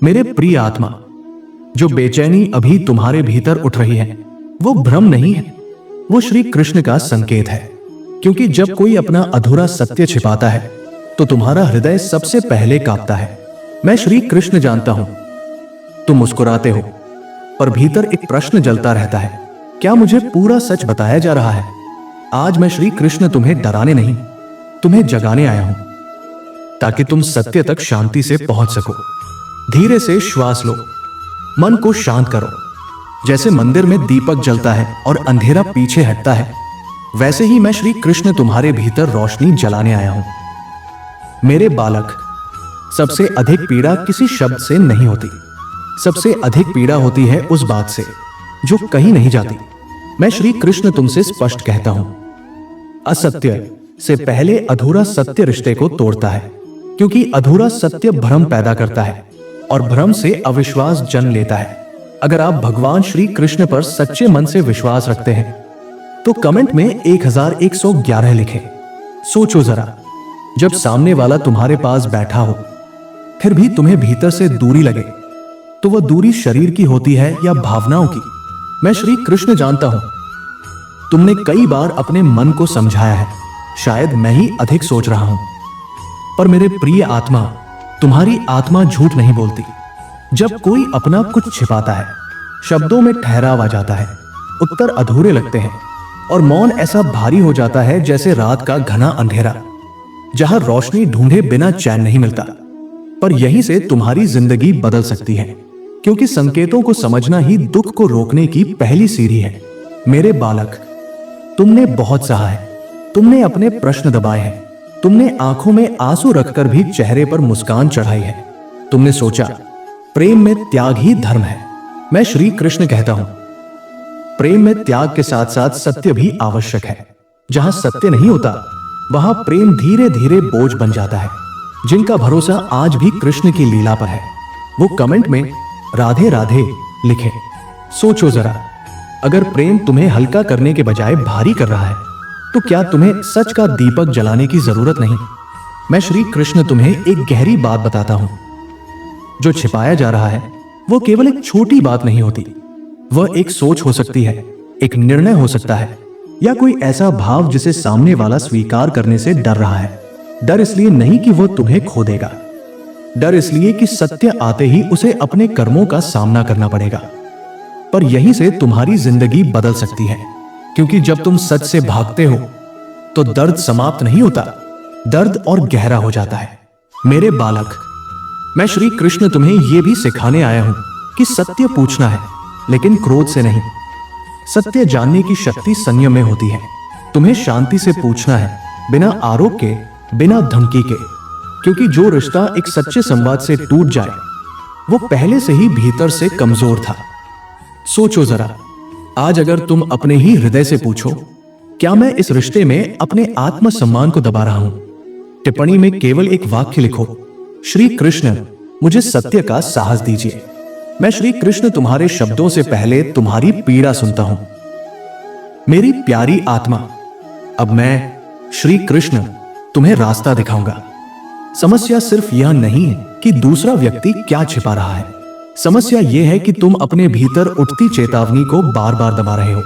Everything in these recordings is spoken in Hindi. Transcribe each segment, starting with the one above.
मेरे प्रिय आत्मा, जो बेचैनी अभी तुम्हारे भीतर उठ रही है वो भ्रम नहीं है, वो श्री कृष्ण का संकेत है। क्योंकि जब कोई अपना अधूरा सत्य छिपाता है तो तुम्हारा हृदय सबसे पहले कांपता है। मैं श्री कृष्ण जानता हूं, तुम मुस्कुराते हो, पर भीतर एक प्रश्न जलता रहता है, क्या मुझे पूरा सच बताया जा रहा है? आज मैं श्री कृष्ण तुम्हें डराने नहीं, तुम्हें जगाने आया हूं, ताकि तुम सत्य तक शांति से पहुंच सको। धीरे से श्वास लो, मन को शांत करो। जैसे मंदिर में दीपक जलता है और अंधेरा पीछे हटता है, वैसे ही मैं श्री कृष्ण तुम्हारे भीतर रोशनी जलाने आया हूं। मेरे बालक, सबसे अधिक पीड़ा किसी शब्द से नहीं होती, सबसे अधिक पीड़ा होती है उस बात से जो कहीं नहीं जाती। मैं श्री कृष्ण तुमसे स्पष्ट कहता हूं, असत्य से पहले अधूरा सत्य रिश्ते को तोड़ता है, क्योंकि अधूरा सत्य भ्रम पैदा करता है और भ्रम से अविश्वास जन्म लेता है। अगर आप भगवान श्री कृष्ण पर सच्चे मन से विश्वास रखते हैं तो कमेंट में 1111 लिखें। सोचो जरा, जब सामने वाला तुम्हारे पास बैठा हो फिर भी तुम्हें भीतर से दूरी लगे, तो वह दूरी शरीर की होती है या भावनाओं की? मैं श्री कृष्ण जानता हूं, तुमने कई बार अपने मन को समझाया है, शायद मैं ही अधिक सोच रहा हूं, पर मेरे प्रिय आत्मा, तुम्हारी आत्मा झूठ नहीं बोलती। जब कोई अपना कुछ छिपाता है, शब्दों में ठहराव आ जाता है, उत्तर अधूरे लगते हैं और मौन ऐसा भारी हो जाता है जैसे रात का घना अंधेरा, जहां रोशनी ढूंढे बिना चैन नहीं मिलता। पर यहीं से तुम्हारी जिंदगी बदल सकती है, क्योंकि संकेतों को समझना ही दुख को रोकने की पहली सीढ़ी है। मेरे बालक, तुमने बहुत सहा है, तुमने अपने प्रश्न दबाए हैं, तुमने आंखों में आंसू रखकर भी चेहरे पर मुस्कान चढ़ाई है। तुमने सोचा प्रेम में त्याग ही धर्म है। मैं श्री कृष्ण कहता हूं, प्रेम में त्याग के साथ साथ सत्य भी आवश्यक है। जहां सत्य नहीं होता वहां प्रेम धीरे धीरे बोझ बन जाता है। जिनका भरोसा आज भी कृष्ण की लीला पर है, वो कमेंट में राधे राधे लिखे। सोचो जरा, अगर प्रेम तुम्हें हल्का करने के बजाय भारी कर रहा है तो क्या तुम्हें सच का दीपक जलाने की जरूरत नहीं? मैं श्री कृष्ण तुम्हें एक गहरी बात बताता हूं, जो छिपाया जा रहा है वो केवल एक छोटी बात नहीं होती। वह एक सोच हो सकती है, एक निर्णय हो सकता है, या कोई ऐसा भाव जिसे सामने वाला स्वीकार करने से डर रहा है। डर इसलिए नहीं कि वह तुम्हें खो देगा, डर इसलिए कि सत्य आते ही उसे अपने कर्मों का सामना करना पड़ेगा। पर यहीं से तुम्हारी जिंदगी बदल सकती है, क्योंकि जब तुम सच से भागते हो तो दर्द समाप्त नहीं होता, दर्द और गहरा हो जाता है। मेरे बालक, मैं श्री कृष्ण तुम्हें यह भी सिखाने आया हूं कि सत्य पूछना है, लेकिन क्रोध से नहीं। सत्य जानने की शक्ति संयम में होती है। तुम्हें शांति से पूछना है, बिना आरोप के, बिना धमकी के, क्योंकि जो रिश्ता एक सच्चे संवाद से टूट जाए वो पहले से ही भीतर से कमजोर था। सोचो जरा, आज अगर तुम अपने ही हृदय से पूछो, क्या मैं इस रिश्ते में अपने आत्मसम्मान को दबा रहा हूं? टिप्पणी में केवल एक वाक्य लिखो, श्री कृष्ण मुझे सत्य का साहस दीजिए। मैं श्री कृष्ण तुम्हारे शब्दों से पहले तुम्हारी पीड़ा सुनता हूं। मेरी प्यारी आत्मा, अब मैं श्री कृष्ण तुम्हें रास्ता दिखाऊंगा। समस्या सिर्फ यह नहीं है कि दूसरा व्यक्ति क्या छिपा रहा है, समस्या यह है कि तुम अपने भीतर उठती चेतावनी को बार बार दबा रहे हो,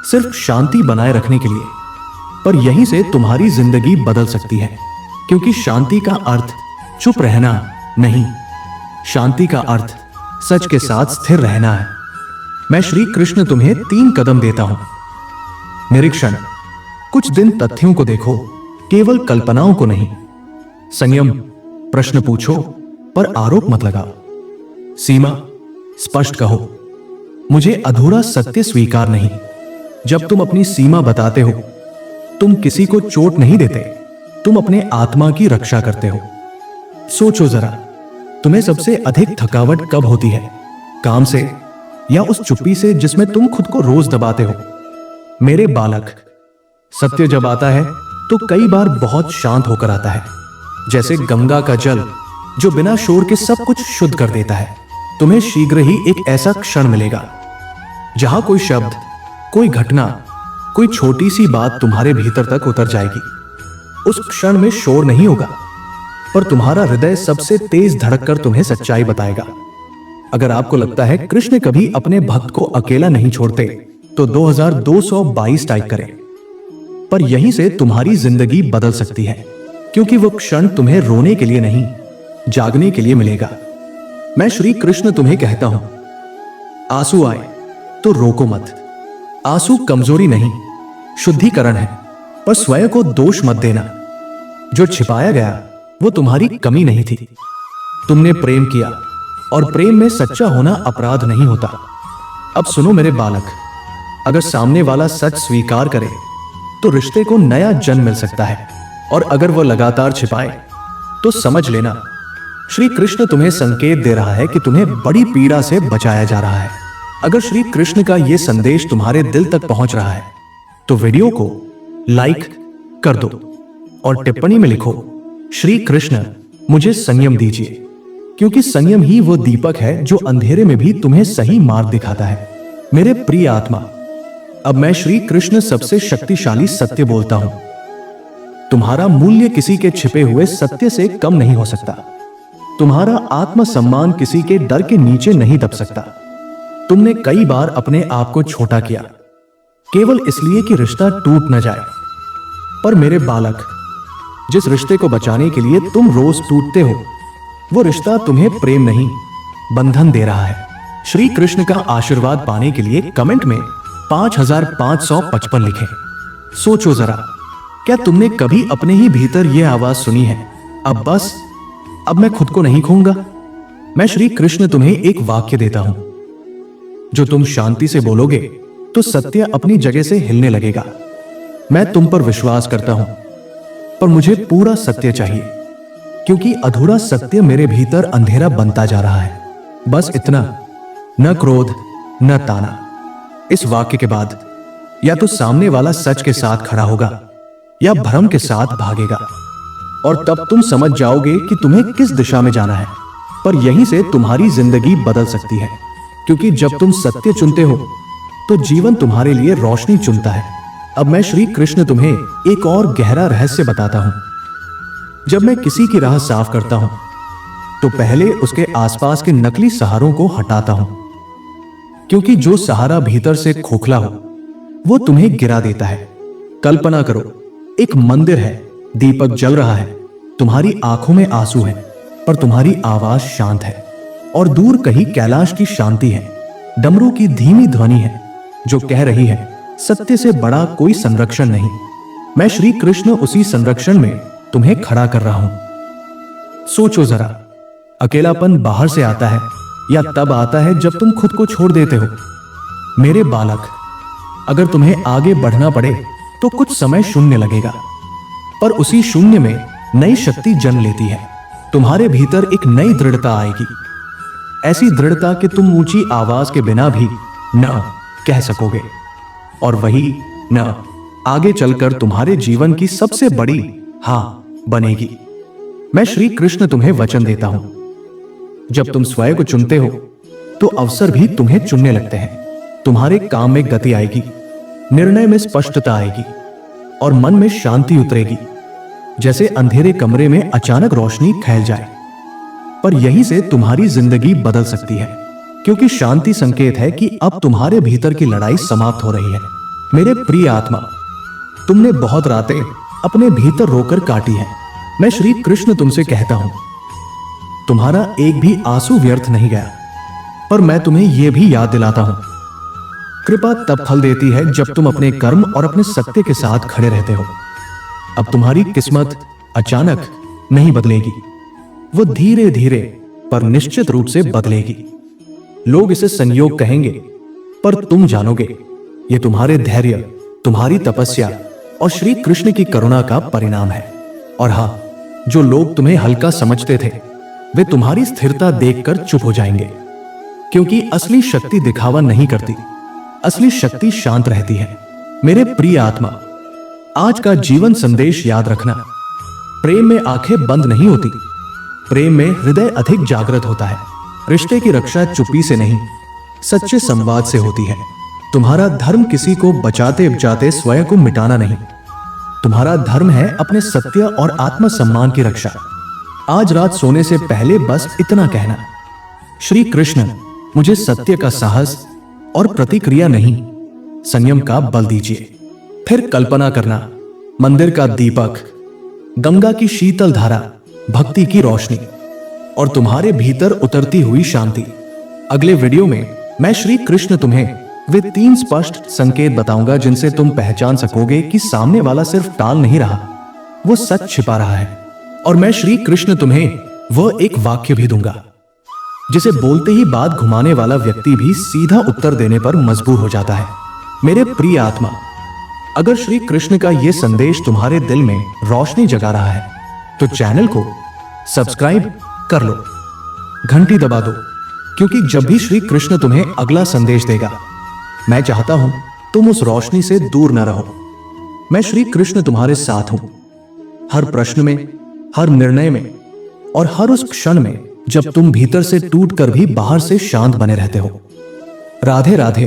सिर्फ शांति बनाए रखने के लिए। पर यहीं से तुम्हारी जिंदगी बदल सकती है, क्योंकि शांति का अर्थ चुप रहना नहीं, शांति का अर्थ सच के साथ स्थिर रहना है। मैं श्री कृष्ण तुम्हें 3 कदम देता हूं। निरीक्षण, कुछ दिन तथ्यों को देखो, केवल कल्पनाओं को नहीं। संयम, प्रश्न पूछो पर आरोप मत लगाओ। सीमा, स्पष्ट कहो, मुझे अधूरा सत्य स्वीकार नहीं। जब तुम अपनी सीमा बताते हो, तुम किसी को चोट नहीं देते, तुम अपने आत्मा की रक्षा करते हो। सोचो जरा, तुम्हें सबसे अधिक थकावट कब होती है? काम से या उस चुप्पी से जिसमें तुम खुद को रोज दबाते हो? मेरे बालक, सत्य जब आता है तो कई बार बहुत शांत होकर आता है, जैसे गंगा का जल जो बिना शोर के सब कुछ शुद्ध कर देता है। तुम्हें शीघ्र ही एक ऐसा क्षण मिलेगा जहां कोई शब्द, कोई घटना, कोई छोटी सी बात तुम्हारे भीतर तक उतर जाएगी। उस क्षण में शोर नहीं होगा, पर तुम्हारा हृदय सबसे तेज धड़क कर तुम्हें सच्चाई बताएगा। अगर आपको लगता है कृष्ण कभी अपने भक्त को अकेला नहीं छोड़ते, तो 2222 टाइप करें। पर यहीं से तुम्हारी जिंदगी बदल सकती है, क्योंकि वो क्षण तुम्हें रोने के लिए नहीं, जागने के लिए मिलेगा। मैं श्री कृष्ण तुम्हें कहता हूं, आंसू आए तो रोको मत। आंसू कमजोरी नहीं, शुद्धिकरण है। पर स्वयं को दोष मत देना। जो छिपाया गया वो तुम्हारी कमी नहीं थी। तुमने प्रेम किया, और प्रेम में सच्चा होना अपराध नहीं होता। अब सुनो मेरे बालक, अगर सामने वाला सच स्वीकार करे तो रिश्ते को नया जन्म मिल सकता है, और अगर वो लगातार छिपाए तो समझ लेना श्री कृष्ण तुम्हें संकेत दे रहा है कि तुम्हें बड़ी पीड़ा से बचाया जा रहा है। अगर श्री कृष्ण का यह संदेश तुम्हारे दिल तक पहुंच रहा है तो वीडियो को लाइक कर दो और टिप्पणी में लिखो, श्री कृष्ण मुझे संयम दीजिए, क्योंकि संयम ही वो दीपक है जो अंधेरे में भी तुम्हें सही मार्ग दिखाता है। मेरे प्रिय आत्मा, अब मैं श्री कृष्ण सबसे शक्तिशाली सत्य बोलता हूं। तुम्हारा मूल्य किसी के छिपे हुए सत्य से कम नहीं हो सकता। तुम्हारा आत्मसम्मान किसी के डर के नीचे नहीं दब सकता। तुमने कई बार अपने आप को छोटा किया, केवल इसलिए कि रिश्ता टूट न जाए। पर मेरे बालक, जिस रिश्ते को बचाने के लिए तुम रोज टूटते हो, वो रिश्ता तुम्हें प्रेम नहीं, बंधन दे रहा है। श्री कृष्ण का आशीर्वाद पाने के लिए कमेंट में 5555 लिखें। सोचो जरा, क्या तुमने कभी अपने ही भीतर यह आवाज सुनी है, अब बस, अब मैं खुद को नहीं खोऊंगा। मैं श्री कृष्ण तुम्हें एक वाक्य देता हूं, जो तुम शांति से बोलोगे तो सत्य अपनी जगह से हिलने लगेगा। मैं तुम पर विश्वास करता हूं, पर मुझे पूरा सत्य चाहिए, क्योंकि अधूरा सत्य मेरे भीतर अंधेरा बनता जा रहा है। बस इतना, न क्रोध न ताना। इस वाक्य के बाद या तो सामने वाला सच के साथ खड़ा होगा या भ्रम के साथ भागेगा, और तब तुम समझ जाओगे कि तुम्हें किस दिशा में जाना है। पर यहीं से तुम्हारी जिंदगी बदल सकती है, क्योंकि जब तुम सत्य चुनते हो तो जीवन तुम्हारे लिए रोशनी चुनता है। अब मैं श्री कृष्ण तुम्हें एक और गहरा रहस्य बताता हूं। जब मैं किसी की राह साफ करता हूं तो पहले उसके आसपास के नकली सहारों को हटाता हूं, क्योंकि जो सहारा भीतर से खोखला हो वो तुम्हें गिरा देता है। कल्पना करो, एक मंदिर है, दीपक जल रहा है, तुम्हारी आंखों में आंसू है, पर तुम्हारी आवाज शांत है, और दूर कहीं कैलाश की शांति है। डमरू की धीमी ध्वनि है जो कह रही है, सत्य से बड़ा कोई संरक्षण नहीं। मैं श्री कृष्ण उसी संरक्षण में तुम्हें खड़ा कर रहा हूं। सोचो जरा, अकेलापन बाहर से आता है या तब आता है जब तुम खुद को छोड़ देते हो। मेरे बालक, अगर तुम्हें आगे बढ़ना पड़े तो कुछ समय शून्य लगेगा, पर उसी शून्य में नई शक्ति जन्म लेती है। तुम्हारे भीतर एक नई दृढ़ता आएगी, ऐसी दृढ़ता कि तुम ऊंची आवाज के बिना भी न कह सकोगे, और वही न आगे चलकर तुम्हारे जीवन की सबसे बड़ी हां बनेगी। मैं श्री कृष्ण तुम्हें वचन देता हूं, जब तुम स्वयं को चुनते हो तो अवसर भी तुम्हें चुनने लगते हैं। तुम्हारे काम में गति आएगी, निर्णय में स्पष्टता आएगी, और मन में शांति उतरेगी, जैसे अंधेरे कमरे में अचानक रोशनी फैल जाए। पर यहीं से तुम्हारी जिंदगी बदल सकती है, क्योंकि शांति संकेत है कि अब तुम्हारे भीतर की लड़ाई समाप्त हो रही है। मेरे प्रिय आत्मा, तुमने बहुत रातें अपने भीतर रोकर काटी है। मैं श्री कृष्ण तुमसे कहता हूं, तुम्हारा एक भी आंसू व्यर्थ नहीं गया। पर मैं तुम्हें यह भी याद दिलाता हूं, कृपा तब फल देती है जब तुम अपने कर्म और अपने सत्य के साथ खड़े रहते हो। अब तुम्हारी किस्मत अचानक नहीं बदलेगी, वो धीरे धीरे पर निश्चित रूप से बदलेगी। लोग इसे संयोग कहेंगे, पर तुम जानोगे ये तुम्हारे धैर्य, तुम्हारी तपस्या और श्री कृष्ण की करुणा का परिणाम है। और हां, जो लोग तुम्हें हल्का समझते थे वे तुम्हारी स्थिरता देखकर चुप हो जाएंगे, क्योंकि असली शक्ति दिखावा नहीं करती, असली शक्ति शांत रहती है। मेरे प्रिय आत्मा, आज का जीवन संदेश याद रखना, प्रेम में आंखें बंद नहीं होती, प्रेम में हृदय अधिक जागृत होता है। रिश्ते की रक्षा चुप्पी से नहीं, सच्चे संवाद से होती है। तुम्हारा धर्म किसी को बचाते बचाते स्वयं को मिटाना नहीं, तुम्हारा धर्म है अपने सत्य और आत्मसम्मान की रक्षा। आज रात सोने से पहले बस इतना कहना, श्री कृष्ण मुझे सत्य का साहस और प्रतिक्रिया नहीं, संयम का बल दीजिए। फिर कल्पना करना, मंदिर का दीपक, गंगा की शीतल धारा, भक्ति की रोशनी और तुम्हारे भीतर उतरती हुई शांति। अगले वीडियो में मैं श्री कृष्ण तुम्हें वे 3 स्पष्ट संकेत बताऊंगा जिनसे तुम पहचान सकोगे कि सामने वाला सिर्फ टाल नहीं रहा, वो सच छिपा रहा है। और मैं श्री कृष्ण तुम्हें वह एक वाक्य भी दूंगा जिसे बोलते ही बात घुमाने वाला व्यक्ति भी सीधा उत्तर देने पर मजबूर हो जाता है। मेरे प्रिय आत्मा, अगर श्री कृष्ण का यह संदेश तुम्हारे दिल में रोशनी जगा रहा है तो चैनल को सब्सक्राइब कर लो, घंटी दबा दो, क्योंकि जब भी श्री कृष्ण तुम्हें अगला संदेश देगा, मैं चाहता हूं तुम उस रोशनी से दूर न रहो। मैं श्री कृष्ण तुम्हारे साथ हूं, हर प्रश्न में, हर निर्णय में और हर उस क्षण में जब तुम भीतर से टूट कर भी बाहर से शांत बने रहते हो। राधे राधे।